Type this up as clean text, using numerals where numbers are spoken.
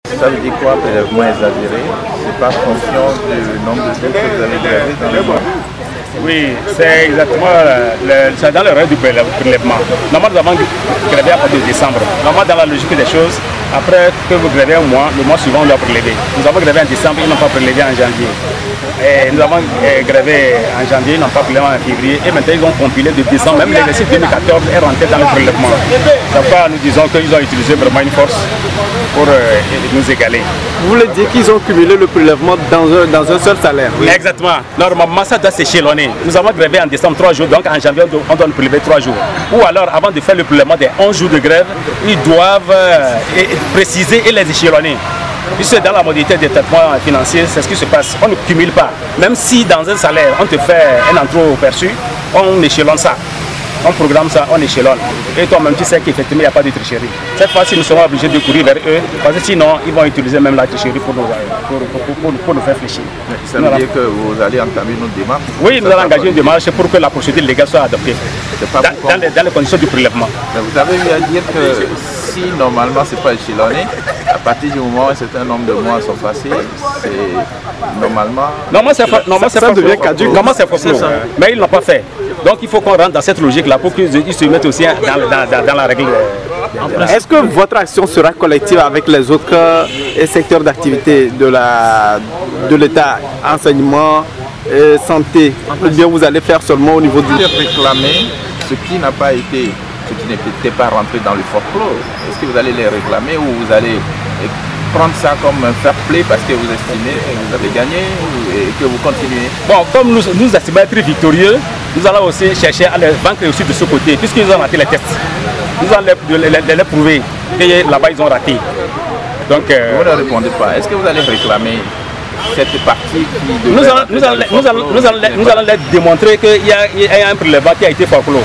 Ça veut dire quoi, prélèvement exagéré? C'est pas fonction du nombre de jours que vous avez grévé dans le mois? Oui, c'est exactement dans le règle du prélèvement. Normalement, nous avons grévé à partir de décembre. Normalement, dans la logique des choses, après que vous grévez un mois, le mois suivant, on doit prélever. Nous avons grévé en décembre, ils n'ont pas prélevé en janvier. Et nous avons grévé en janvier, ils n'ont pas prélevé en février. Et maintenant, ils ont compilé de décembre. Même l'exercice 2014 est rentré dans le prélèvement. C'est pourquoi nous disons qu'ils ont utilisé vraiment une force pour nous égaler. Vous voulez dire qu'ils ont cumulé le prélèvement dans un seul salaire? Oui. Exactement. Normalement, ça doit s'échelonner. Nous avons grévé en décembre 3 jours, donc en janvier, on doit nous prélever 3 jours. Ou alors, avant de faire le prélèvement des 11 jours de grève, ils doivent préciser et les échelonner. Puisque dans la modalité des traitements financiers, c'est ce qui se passe. On ne cumule pas. Même si dans un salaire, on te fait un entrée perçu, on échelonne ça. On programme ça, on échelonne. Et toi-même, tu sais qu'effectivement, il n'y a pas de tricherie. Cette fois-ci, nous serons obligés de courir vers eux, parce que sinon, ils vont utiliser même la tricherie pour nous faire fléchir. Ça veut dire que vous allez entamer une démarche? Oui, nous allons engager une démarche pour que la procédure légale soit adoptée dans les conditions du prélèvement. Mais vous avez eu à dire que si normalement ce n'est pas échelonné, à partir du moment où un certain nombre de mois sont passés, c'est normalement... ça devient caduc. Normalement, c'est faux. Mais ils ne l'ont pas fait. Donc il faut qu'on rentre dans cette logique-là pour qu'ils se mettent aussi dans la règle. Est-ce que votre action sera collective avec les autres secteurs d'activité de l'État, enseignement, santé, ou bien vous allez faire seulement au niveau du... Réclamer ce qui n'a pas été, ce qui n'était pas rentré dans le folklore. Est-ce que vous allez les réclamer ou vous allez prendre ça comme un fair play parce que vous estimez que vous avez gagné et que vous continuez? Bon, comme nous estimons être victorieux, nous allons aussi chercher à les vaincre aussi de ce côté, puisqu'ils ont raté les tests. Nous allons les prouver que là-bas ils ont raté. Donc, vous ne répondez pas. Est-ce que vous allez réclamer cette partie qui... Nous allons leur démontrer qu'il y a un prélèvement qui a été folklore.